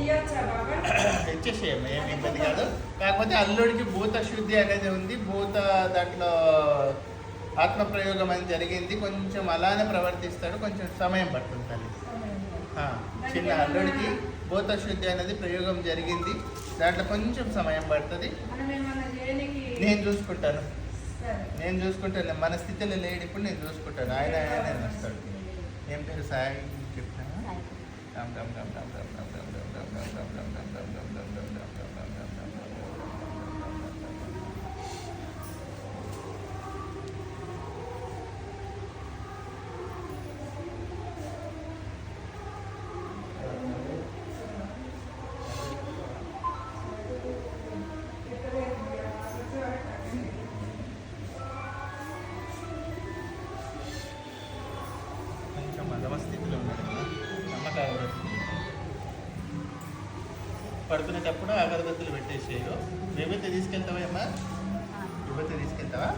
ఇయ్యొచ్చా బాబా? ఇచ్చేసేయమ్మ, ఏం ఇబ్బంది కాదు. కాకపోతే అల్లుడికి భూత శుద్ధి అనేది ఉంది, భూత దాంట్లో ఆత్మ ప్రయోగం అని జరిగింది. కొంచెం అలానే ప్రవర్తిస్తాడు, కొంచెం సమయం పడుతుంది తల్లి. చిన్న అల్లుడికి భూత శుద్ధి అనేది ప్రయోగం జరిగింది, దాంట్లో కొంచెం సమయం పడుతుంది. నేను చూసుకుంటాను, మన స్థితిలో లేడు ఇప్పుడు, నేను చూసుకుంటాను. ఆయన నేను వస్తాడు. ఏం పేరు? సాయి చెప్తాను. కొంచెం మదమస్థితిలో ఉన్నాడు కదా, నమ్మక పడుకునేటప్పుడు అగరబత్తులు పెట్టేసేయరు. విభూతి తీసుకెళ్తావా అమ్మా? విభూతి తీసుకెళ్తావా?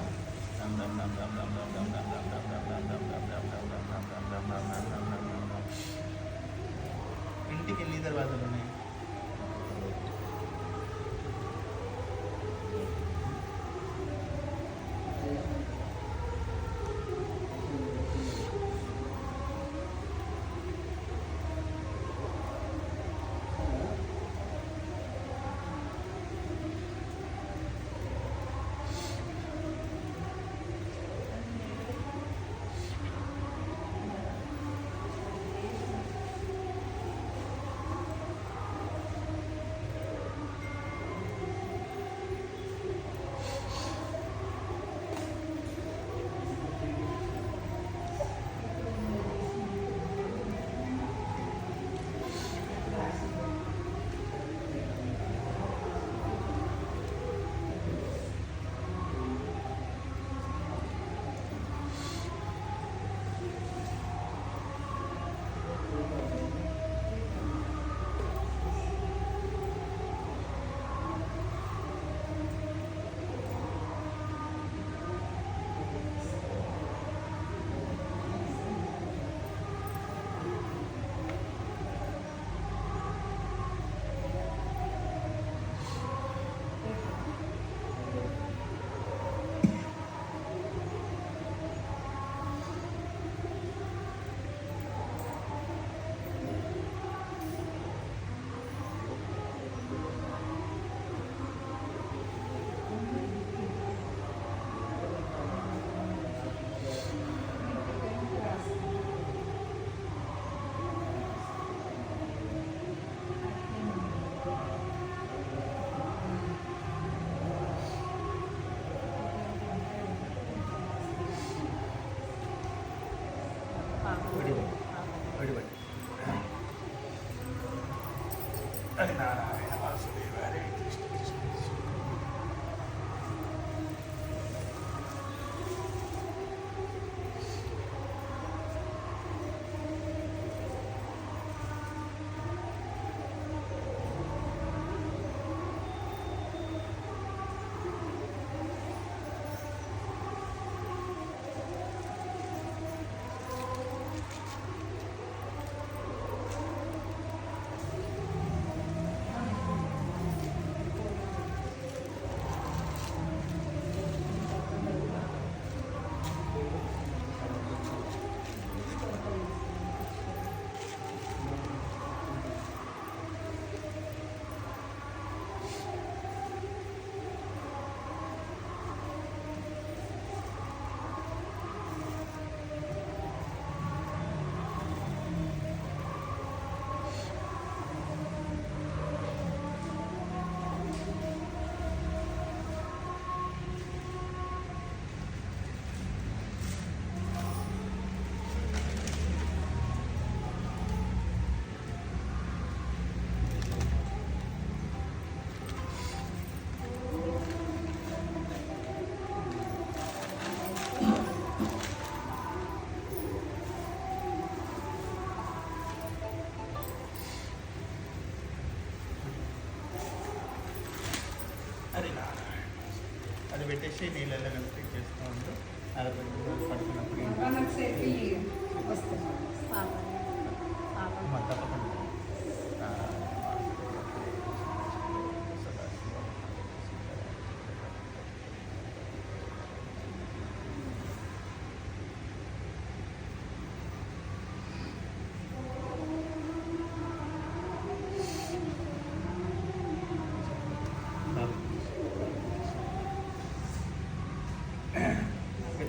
ఇంటికి ఎన్ని దర్వాజాలు ఉన్నాయి? హరినారాయణ వాసుదేవ హరే కృష్ణ కృష్ణ కృష్ణ. అది పెట్టేసి నీళ్ళల్లో కలిపి చేస్తూ ఉంటూ అరగంట పడుకున్నప్పుడు తప్పకుండా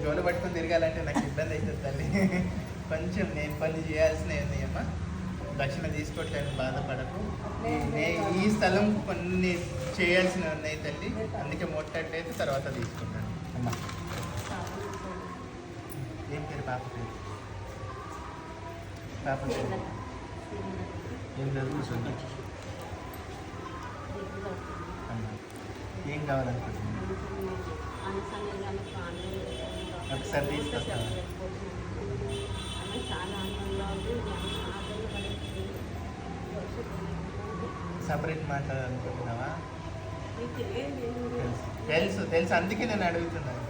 జోలు పట్టుకొని తిరగాలంటే నాకు ఇబ్బంది అవుతుంది తల్లి. కొంచెం నేను పని చేయాల్సినవి ఉన్నాయి అమ్మ. దక్షిణ తీసుకోవట్లేదు, బాధపడకు. ఈ స్థలం కొన్ని చేయాల్సినవి ఉన్నాయి తల్లి, అందుకే మొట్టట్లయితే తర్వాత తీసుకుంటాను అమ్మ. ఏం పేరు పాప పేరు? పాప పేరు ఏం చదువుతుంది అమ్మ? ఏం కావాలనుకుంటున్నాను? ఒకసారి తీసుకొస్తాను. సపరేట్ మాట్లాడాలనుకుంటున్నావా? తెలుసు తెలుసు, అందుకే నేను అడుగుతున్నాను.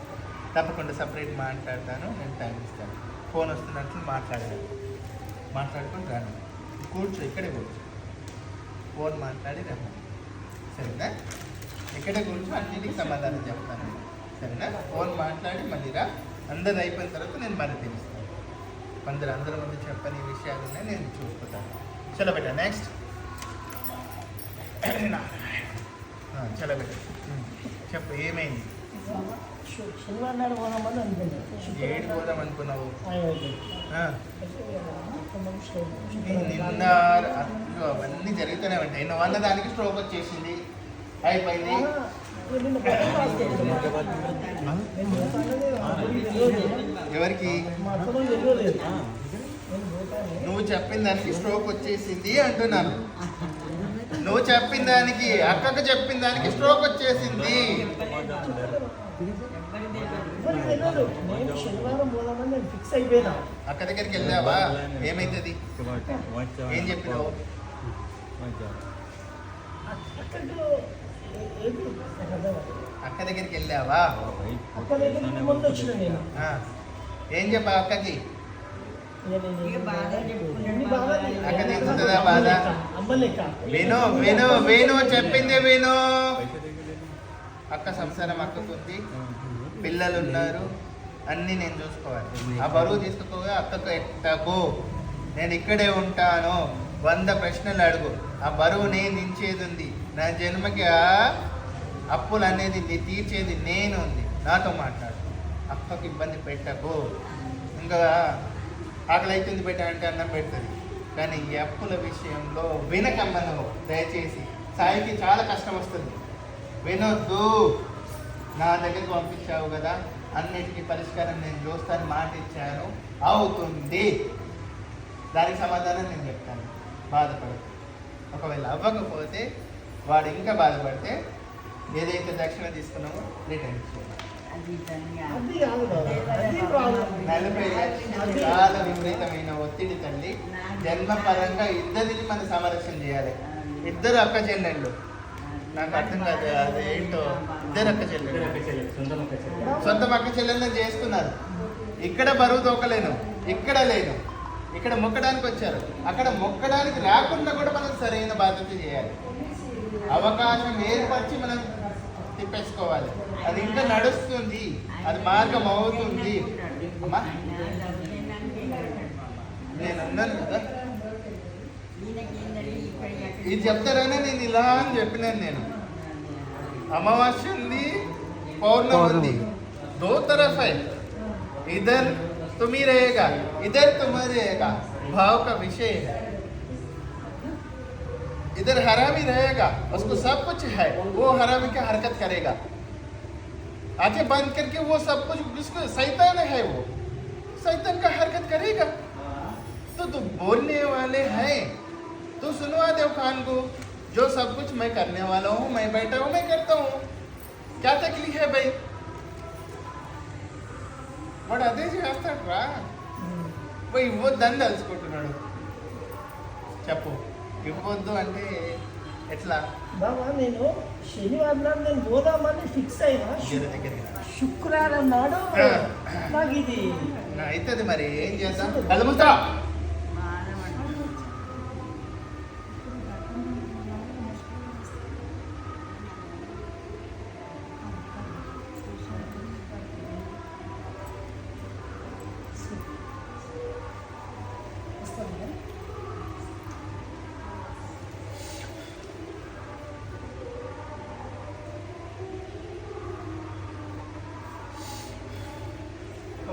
తప్పకుండా సపరేట్ మాట్లాడతాను, నేను టైం ఇస్తాను. ఫోన్ వస్తున్నట్లు మాట్లాడుకొని రాను. కూర్చో, ఇక్కడే కూర్చో, ఫోన్ మాట్లాడి రమ్మని, సరేనా? ఇక్కడే కూర్చో, అన్నిటికీ సమాధానం చెప్తాను, సరేనా? ఫోన్ మాట్లాడి మళ్ళీ రా. అందరు అయిపోయిన తర్వాత నేను మళ్ళీ తెలుస్తాను. అందరి ముందు చెప్పని విషయాలు ఉన్నాయి, నేను చూసుకుంటాను. చలో బేటా, నెక్స్ట్. చలో బేటా, చెప్పు ఏమైంది? శనివారం నాడు పోదామని అనుకున్నాను. ఏడు పోదాం అనుకున్నావు? నిన్న అవన్నీ జరుగుతూనే ఉంటాయి. నువ్వు అన్న దానికి స్ట్రోక్ వచ్చేసింది, అయిపోయింది. ఎవరికి? నువ్వు చెప్పిన దానికి స్ట్రోక్ వచ్చేసింది అంటున్నాను. నువ్వు చెప్పిన దానికి, అక్కకు చెప్పిన దానికి స్ట్రోక్ వచ్చేసింది. అక్క దగ్గరికి వెళ్ళావా? ఏమైతుంది? ఏం చెప్పినావు? అక్క దగ్గరికి వెళ్ళావా? ఏం చెప్పా అక్కకి? అక్క తెలుస్తుందా బాధ? విను విను విను, చెప్పింది విను. అక్క సంసారం అక్కకుంది, పిల్లలు ఉన్నారు, అన్నీ నేను చూసుకోవాలి. ఆ బరువు తీసుకుపోగా అక్కకు ఎట్టకు, నేను ఇక్కడే ఉంటాను. 100 ప్రశ్నలు అడుగు, ఆ బరువు నేను దించేది ఉంది. నా జన్మకి ఆ అప్పులు అనేది తీర్చేది నేను ఉంది. నాతో మాట్లాడు, అక్కకు ఇబ్బంది పెట్టకు. ఇంకా ఆకలి అవుతుంది పెట్టాలంటే అన్నం పెడుతుంది, కానీ ఈ అప్పుల విషయంలో వినకమ్మ నువ్వు దయచేసి. సాయికి చాలా కష్టం వస్తుంది, వినొద్దు. నా దగ్గరికి పంపించావు కదా, అన్నిటికీ పరిష్కారం నేను చూస్తాను, మాట ఇచ్చాను, అవుతుంది. దానికి సమాధానం నేను చెప్తాను, బాధపడదు. ఒకవేళ అవ్వకపోతే వాడు ఇంకా బాధపడితే ఏదైతే దక్షిణ తీసుకున్నామో రిటర్న్ చేయాలి. 40 లక్షలు చాలా విపరీతమైన ఒత్తిడి తల్లి. జన్మపరంగా ఇద్దరిని మనం సంరక్షణ చేయాలి. ఇద్దరు అక్క చెల్లెళ్ళు, నాకు అర్థం కాదు అదేంటో. ఇద్దరు అక్క చెల్లెళ్ళు, సొంత అక్క చెల్లెళ్ళని చేసుకున్నారు. ఇక్కడ బరువు తోకలేను, ఇక్కడ లేను. ఇక్కడ మొక్కడానికి వచ్చారు, అక్కడ మొక్కడానికి రాకుండా కూడా మనం సరైన బాధ్యత చేయాలి. అవకాశం ఏర్పరిచి మనం తిప్పేసుకోవాలి. అది ఇంకా నడుస్తుంది, అది మార్గం అవుతుంది. నేను అన్నాను కదా, ఇది చెప్తారనే నేను ఇలా అని చెప్పినాను. నేను అమావాస్య ఉంది, పౌర్ణమి ఉంది, 2 तरफ है. इधर तुम ही रहेगा, इधर तुम रहेगा. भाव का विषय है. इधर हरामी रहेगा, उसको सब कुछ है, वो हरामी की हरकत करेगा. आंखें बंद करके वो सब कुछ, जिसको शैतान है वो शैतान का हरकत करेगा. तो बोलने वाले हैं तो सुनवा दो कान को. जो सब कुछ मैं करने वाला हूँ, मैं बैठा हूँ, मैं करता हूँ. क्या तकलीफ है भाई? వాడు అదే చేస్తాడు రా. పోయి ఇవ్వద్దని తలుచుకుంటున్నాడు. చెప్పు, ఇవ్వద్దు అంటే ఎట్లా? బాబా నేను శనివారం నాడు నేను పోదామని ఫిక్స్ అయినా, శుక్రవారం నాడు నాకు ఇది అవుతుంది. మరి ఏం చేద్దాం? కలుముతా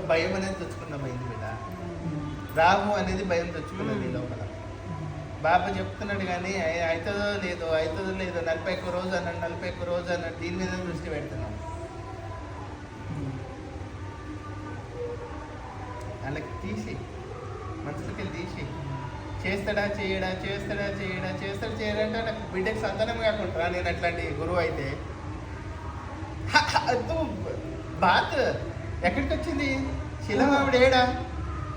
భయం అనేది తెచ్చుకున్నామైంది బిడ్డ. రాము అనేది భయం తెచ్చుకున్నది లోపల. బాబా చెప్తున్నాడు కానీ అవుతుందో లేదో 41 రోజు అన్నాడు, 41 రోజు అన్నాడు. దీని మీద దృష్టి పెడుతున్నాం. వాళ్ళకి తీసి మనసుకి తీసి చేస్తాడా చేయడా చేయడంటే నాకు బిడ్డకి సంతానం కాకుండా నేను అట్లాంటి గురువు అయితే బాత్ ఎక్కడికి వచ్చింది? శిలమావిడ ఏడా?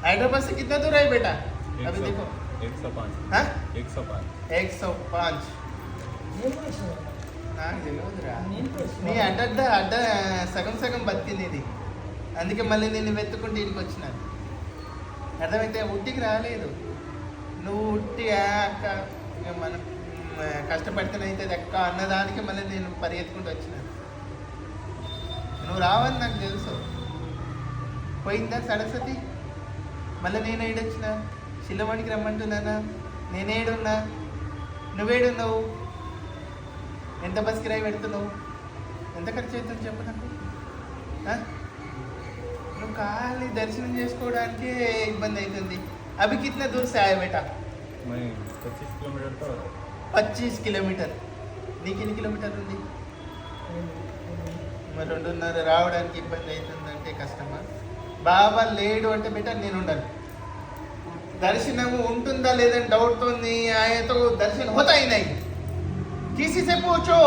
హైదరాబాద్ से कितना दूर है बेटा? अभी देखो 105 నాకు తెలియదురా. నీ అడ్డ సగం బతికింది ఇది. అందుకే మళ్ళీ నిన్ను వెతుకుంటే ఇంటికి వచ్చినాను. అర్థమైతే ఉట్టికి రాలేదు. నువ్వు ఉట్టి అక్క ఇక మనం కష్టపడితేనైతే అక్క అన్నదానికి మళ్ళీ నేను పరిగెత్తుకుంటూ వచ్చినాను. నువ్వు రావని నాకు తెలుసు. పోయిందా సరస్వతి? మళ్ళీ నేను ఏడొచ్చిన శిలవాడికి రమ్మంటున్నానా? నేనేడున్నా? నువ్వేడున్నావు? ఎంత బస్ కిరాయి పెడుతున్నావు? ఎంత ఖర్చు అవుతుంది చెప్పు నాకు. నువ్వు ఖాళీ దర్శనం చేసుకోవడానికే ఇబ్బంది అవుతుంది. అవి కిतना दूर से आया बेटा? 25 కిలోమీటర్. నీకు ఎన్ని కిలోమీటర్లు ఉంది? మరి 2.5 రావడానికి ఇబ్బంది అవుతుందంటే కష్టమా? బాబా లేడు అంటే బేటా నేను ఉండను. దర్శనము ఉంటుందా లేదని డౌట్తో ఆయనతో దర్శనం होता ही नहीं. किसी से पूछो,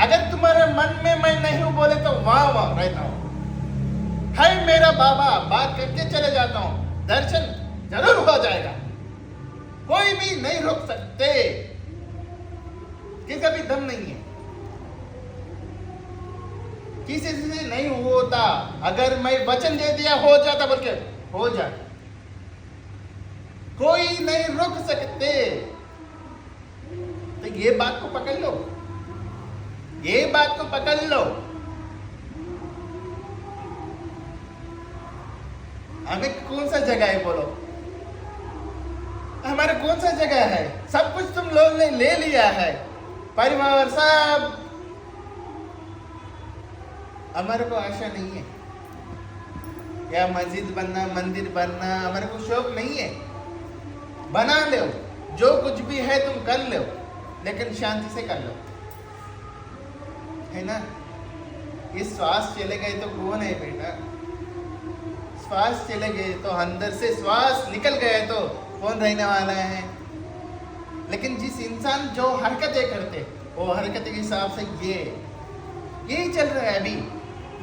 अगर तुम्हारे मन में मैं नहीं बोले तो वहां रहता हूँ. है मेरा बाबा, बात करके चले जाता हूँ. दर्शन जरूर हो जाएगा. कोई भी नहीं रोक सकते. किसका भी दम नहीं है. किसी से नहीं होता. अगर मैं वचन दे दिया हो जाता, बल्कि हो जाता. कोई नहीं रोक सकते. तो ये बात को पकड़ लो. ये बात को पकड़ लो. हमें कौन सा जगह है बोलो? हमारा कौन सा जगह है? सब कुछ तुम लोग ने ले लिया है. परिवार सब. हमारे को आशा नहीं है या मस्जिद बनना, मंदिर बनना. हमारे को शौक नहीं है. बना लो जो कुछ भी है तुम कर लो, लेकिन शांति से कर लो, है ना. ये श्वास चले गए तो कौन है बेटा? श्वास चले गए तो अंदर से श्वास निकल गए तो कौन रहने वाला है? लेकिन जिस इंसान जो हरकतें करते वो हरकत के हिसाब से यही चल रहा है. अभी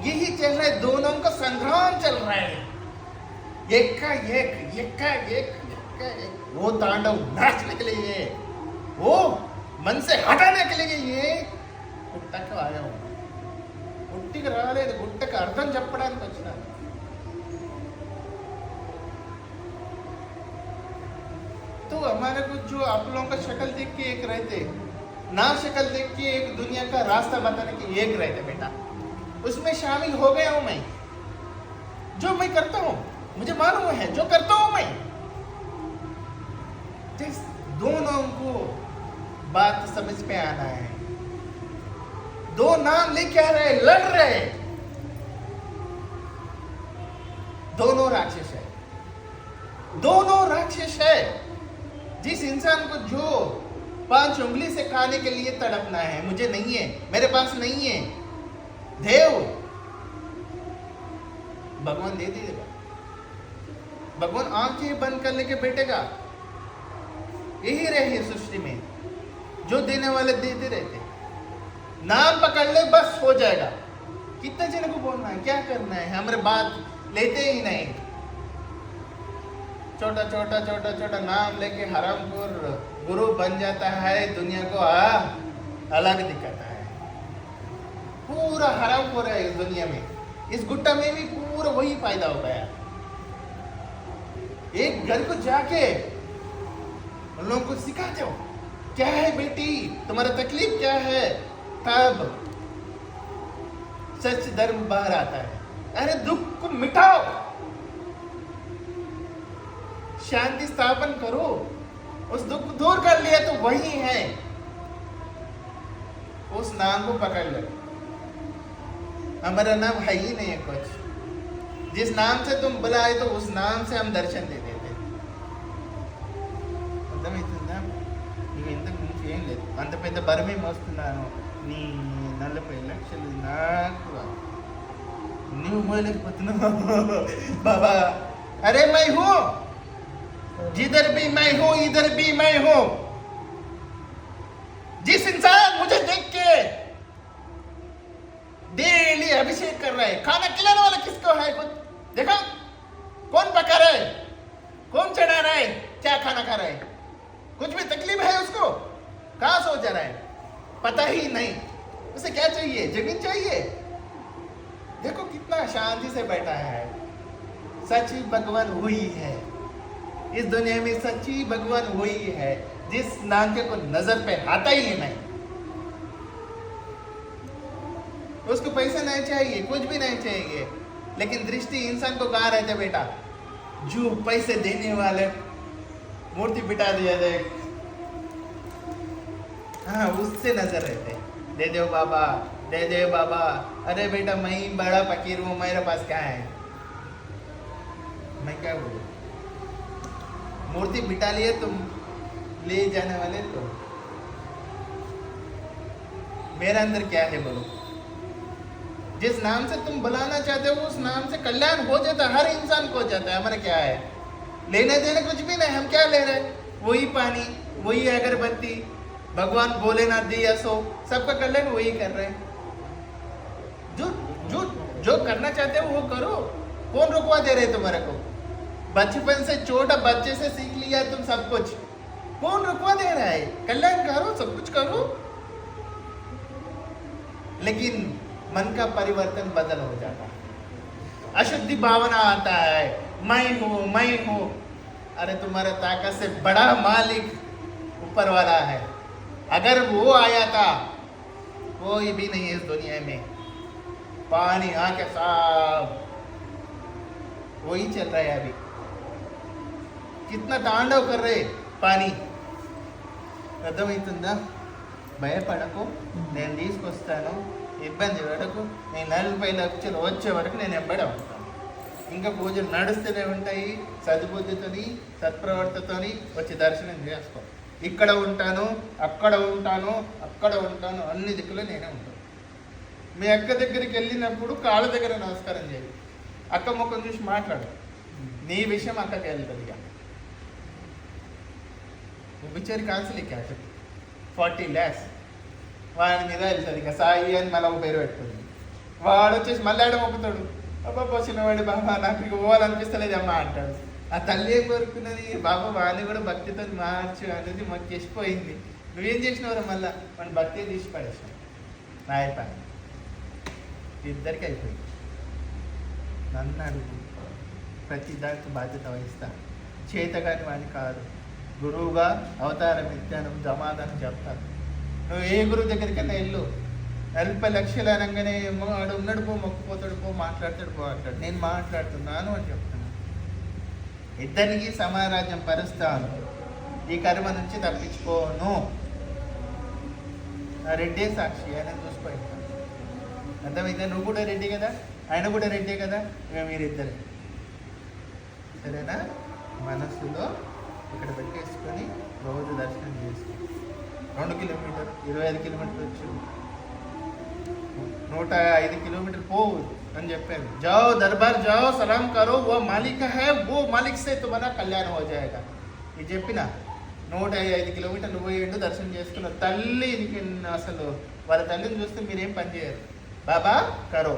यही चल रहा है. दोनों का संग्राम चल रहा है. एक का एक वो तांडव नाचने के लिए, वो मन से हटाने के लिए ये गुट्टకు आया हूँ. गुट्टिకి రాలేదు, గుట్టకు అర్థం చెప్పడానికి వచ్చినా. तो हमारे को जो आप लोगों का शक्ल देख के एक रहते, ना शक्ल देख के एक दुनिया का रास्ता बताने के एक रहते बेटा. उसमें शामिल हो गया हूं मैं. जो मैं करता हूं मुझे मालूम है. जो करता हूं मैं, दोनों को बात समझ पे आना है. दो नाम लेके आ रहे, लड़ रहे. दोनों राक्षस है. जिस इंसान को जो 5 उंगली से खाने के लिए तड़पना है, मुझे नहीं है, मेरे पास नहीं है. देव भगवान दे देगा. भगवान आंखें बंद कर लेके बैठेगा. यही रहे सृष्टि में. जो देने वाले देते रहते. नाम पकड़ ले बस हो जाएगा. कितने जन को बोलना है, क्या करना है? हमारे बात लेते ही नहीं. छोटा नाम लेके हरामपुर गुरु बन जाता है. दुनिया को अलग दिखाता है. पूरा हरामपुर है इस दुनिया में. इस गुट्टा में भी पूरा वही फायदा हो गया. एक घर को जाके उन लोगों को सिखाते हो क्या है बेटी, तुम्हारा तकलीफ क्या है. तब सच धर्म बाहर आता है. अरे दुख को मिटाओ, शांति स्थापन करो. उस दुख को दूर कर लिया तो वही है. उस नाम को पकड़ लो. हमारा नाम है ही नहीं कुछ. जिस नाम से तुम बुलाए तो उस नाम से हम दर्शन दे देते. అర్థమవుతుందా? ఇక ఇంతకు మించి ఏం లేదు. అంత పెద్ద బరమే మోస్తున్నాను, నీ 40 లక్షలు నాకు నువ్వు మోయలేకపోతున్నావు బాబా. అరే మై హూ, जिधर भी मैं हूँ इधर भी मैं हूँ. जिस इंसान मुझे देख के डेली अभिषेक कर रहा है, खाना खिलाने वाला किसको है? कुछ देखो, कौन पका रहा है, कौन चढ़ा रहा है, क्या खाना खा रहा है, कुछ भी तकलीफ है उसको? कहाँ सो जा रहा है, पता ही नहीं. उसे क्या चाहिए? जमीन चाहिए. देखो कितना शांति से बैठा है. सच्ची भगवान वही है इस दुनिया में. सच्ची भगवान वही है जिस नांगे को नजर पे आता ही नहीं. उसको पैसा नहीं चाहिए, कुछ भी नहीं चाहिए, लेकिन दृष्टि इंसान को कहाँ रहते बेटा? जो पैसे देने वाले मूर्ति बिठा दिया जाए, हाँ उससे नजर रहते. दे दो बाबा, दे दे बाबा. अरे बेटा मैं बड़ा फकीर हूँ, मेरे पास क्या है? मैं क्या बोलूँ? मूर्ति बिठा लिए तुम, ले जाने वाले तुम. मेरे अंदर क्या है बोलो? जिस नाम से तुम बुलाना चाहते हो उस नाम से कल्याण हो जाता है, हर इंसान को हो जाता है. हमारा क्या है? लेने देने कुछ भी नहीं. हम क्या ले रहे हैं? वही पानी, वही अगरबत्ती, भगवान भोलेनाथ दिया सो, सबका कल्याण वही कर रहे हैं. जो जो जो करना चाहते हो वो करो. कौन रुकवा दे रहे तुम्हारे को? बचपन से छोटा बच्चे से सीख लिया तुम सब कुछ. कौन रुकवा दे रहा है? कल्याण करो, सब कुछ करो. लेकिन मन का परिवर्तन बदल हो जाता है. अशुद्धि भावना आता है, मैं हूं मैं हूं. अरे तुम्हारे ताकत से बड़ा मालिक ऊपर वाला है. अगर वो आया था, कोई भी नहीं है इस दुनिया में. पानी आके साफ वही चल रहा है. अभी कितना तांडव कर रहे पानी. అర్థమవుతుందా? భయపడకు, నేను తీసుకొస్తాను. ఇబ్బంది పడకు. నేను 40 లక్షలు వచ్చే వరకు నేను ఎంబడే ఉంటాను. ఇంకా పూజలు నడుస్తూనే ఉంటాయి. సద్బుద్ధితోని సత్ప్రవర్తతోని వచ్చి దర్శనం చేసుకో. ఇక్కడ ఉంటాను, అక్కడ ఉంటాను, అక్కడ ఉంటాను, అన్ని దిక్కులో నేనే ఉంటాను. మీ అక్క దగ్గరికి వెళ్ళినప్పుడు కాళ్ళ దగ్గర నమస్కారం చేయి. అక్క ముఖం చూసి మాట్లాడు. నీ విషయం అక్కకి వెళ్తుంది. ఇక బిచారి కాన్సిల్ ఇక 40 lakhs వాడి మీద వెళ్తుంది. ఇక సాయి అని మళ్ళీ ఒక పేరు పెట్టుకుంది. వాడు వచ్చేసి మళ్ళీ ఆడ మొక్కుతాడు. అబ్బా పోసినవాడి బాబా నాకు ఇక పోవాలనిపిస్తలేదు అమ్మా అంటాడు. ఆ తల్లి ఏం కోరుకున్నది? బాబా వాడిని కూడా భక్తితో మార్చు అనేది మాకు చేసిపోయింది. నువ్వేం చేసినవరా? మళ్ళీ మన భక్తి తీసి పడేసావు. నా అయిపోయి ఇద్దరికి అయిపోయింది. నన్ను అడుగు, ప్రతి దానికి బాధ్యత వహిస్తా. చేతగాని వాడిని కాదు. గురువుగా అవతారం ఇచ్చాను, జమాదని చెప్తాను. నువ్వు ఏ గురువు దగ్గరికైనా వెళ్ళు. 40 లక్షలు అనగానే వాడు ఉన్నాడు పో, మొక్కుపోతాడు పో, మాట్లాడతాడు పో అంటాడు. నేను మాట్లాడుతున్నాను అని చెప్తున్నాను. ఇద్దరికి సమారాజ్యం పరుస్తాను. ఈ కర్మ నుంచి తప్పించుకోను. నా రెడ్డే సాక్షి, ఆయన చూసిపోయింది. అర్థమైతే? నువ్వు కూడా రెడ్డి కదా, ఆయన కూడా రెడ్డే కదా, ఇక మీరిద్దరే. సరేనా? మనస్సులో ఇక్కడ పెట్టేసుకొని రోజు దర్శనం చేసుకో. 2 కిలోమీటర్ 25 కిలోమీటర్లు వచ్చు, 105 కిలోమీటర్ పోవు అని చెప్పాను. जाओ दरबार जाओ, सलाम करो, वो मालिक है, वो मालिक से तुम्हारा कल्याण हो जाएगा. ఇది చెప్పిన 105 కిలోమీటర్లు పోయిండు, దర్శనం చేసుకున్న. తల్లికి అసలు వాళ్ళ తల్లిని చూస్తే మీరేం పని చేయరు. బాబా కరో.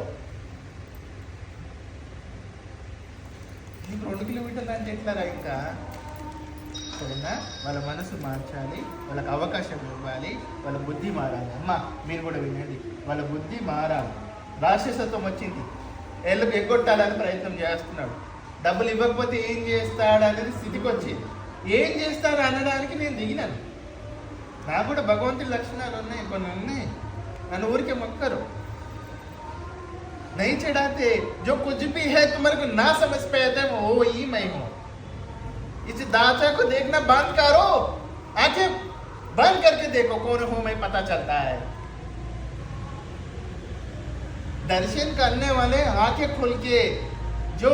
నీకు 2 కిలోమీటర్లు అంటే ఎట్లారా? ఇంకా సరేనా? వాళ్ళ మనసు మార్చాలి, వాళ్ళకి అవకాశం ఇవ్వాలి, వాళ్ళ బుద్ధి మారాలి. అమ్మ మీరు కూడా వినండి, వాళ్ళ బుద్ధి మారాలి. రాక్షసత్వం వచ్చింది, ఏళ్ళకు ఎగ్గొట్టాలని ప్రయత్నం చేస్తున్నాడు. డబ్బులు ఇవ్వకపోతే ఏం చేస్తాడు అనేది స్థితికి వచ్చింది. ఏం చేస్తాడు అనడానికి నేను దిగినాను. నాకు కూడా భగవంతుడి లక్షణాలు ఉన్నాయి, కొన్ని ఉన్నాయి. నన్ను ఊరికే మొక్కరు. नहीं चढ़ाते, जो कुछ भी है तुम्हारे को ना समझ पाते हैं वो ही मैं हूँ. इस दाता को देखना बंद करो, आंखें बंद करके देखो कौन हूँ मैं, पता चलता है. दर्शन करने वाले आंखें खुल के, जो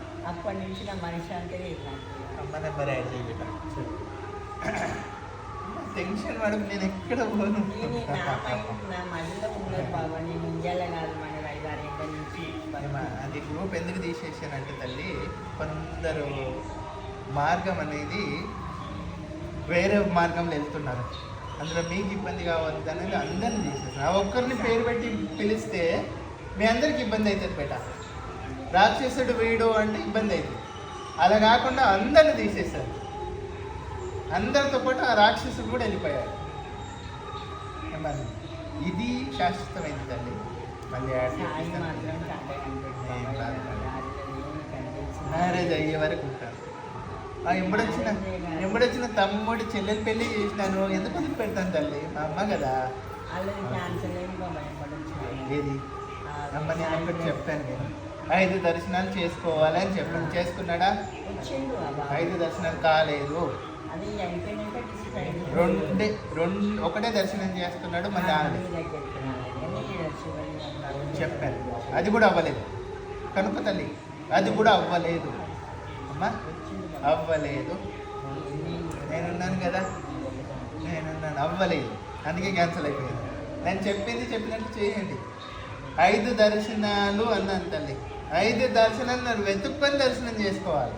అప్పటి నుంచి నా మనిషి అంటే ఇట్లాంటి అమ్మ నెంబర్ యాడ్ చేయి టెన్షన్ పడకు, నేను ఎక్కడ పోను. నా మధ్యలో ఉన్నది బాబా, నేను ఇండియాలో కాదు మన 5-6 ఏళ్ళ నుంచి అది గ్రూప్ ఎందుకు తీసేసానంటే తల్లి, కొందరు మార్గం అనేది వేరే మార్గంలో వెళ్తున్నారు. అందులో మీకు ఇబ్బంది కావద్దు అనేది అందరిని తీసేసాను. ఆ ఒక్కరిని పేరు పెట్టి పిలిస్తే మీ అందరికి ఇబ్బంది అవుతుంది బేట. రాక్షసుడు వీడు అంటే ఇబ్బంది అవుతుంది. అలా కాకుండా అందరిని తీసేశారు. అందరితో పాటు ఆ రాక్షసుడు కూడా వెళ్ళిపోయారు. ఏమన్నా ఇది శాశ్వతమైంది తల్లి. మళ్ళీ యాడ్ మ్యారేజ్ అయ్యే వరకు ఉంటాను. ఎప్పుడొచ్చిన తమ్ముడు చెల్లెలు పెళ్లి చేసినాను, ఎందుకు వదిలి పెడతాను తల్లి? మా అమ్మ కదా. ఏది అమ్మ, నేను ఒకటి చెప్పాను, నేను 5 దర్శనాలు చేసుకోవాలి అని చెప్పాను. చేసుకున్నాడా? 5 దర్శనాలు కాలేదు. ఒకటే దర్శనం చేస్తున్నాడు. మళ్ళీ చెప్పాను, అది కూడా అవ్వలేదు. కనుక తల్లి అది కూడా అవ్వలేదు. అమ్మా అవ్వలేదు. నేనున్నాను కదా, నేనున్నాను. అవ్వలేదు, అందుకే క్యాన్సిల్ అయిపోయింది. నేను చెప్పింది చెప్పినట్టు చేయండి. 5 దర్శనాలు అన్నాను తల్లి. 5 దర్శనాలు నన్ను వెతుక్కొని దర్శనం చేసుకోవాలి.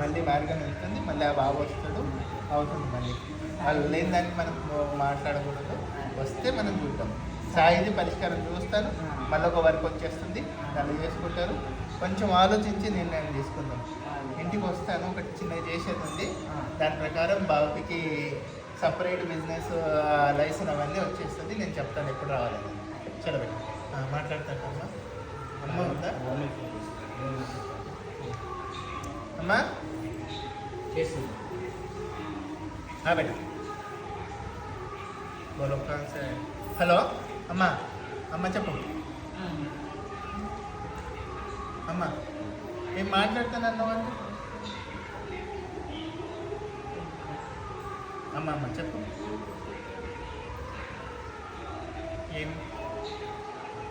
మళ్ళీ మార్గం వెళ్తుంది, మళ్ళీ ఆ బాబు వస్తాడు, అవుతుంది. మళ్ళీ వాళ్ళు లేని దానికి మనం మాట్లాడకూడదు. వస్తే మనం చూద్దాం. సాయిది పరిష్కారం చూస్తాను. మళ్ళీ ఒక వర్క్ వచ్చేస్తుంది, దాన్ని చేసుకుంటారు. కొంచెం ఆలోచించి నిర్ణయం తీసుకుందాం. ఇంటికి వస్తాను, ఒకటి చిన్నది చేసేది ఉంది. దాని ప్రకారం బాబుకి సపరేట్ బిజినెస్ లైసెన్స్ అవన్నీ వచ్చేస్తుంది. నేను చెప్తాను ఎప్పుడు రావాలని. చదవండి, మాట్లాడతాను. అమ్మ ఉందా? అమ్మా బేట బోలో. హలో అమ్మా. అమ్మ చెప్పు. అమ్మ ఏం మాట్లాడుతాను అన్నావండి? అమ్మ చెప్పు. ఏం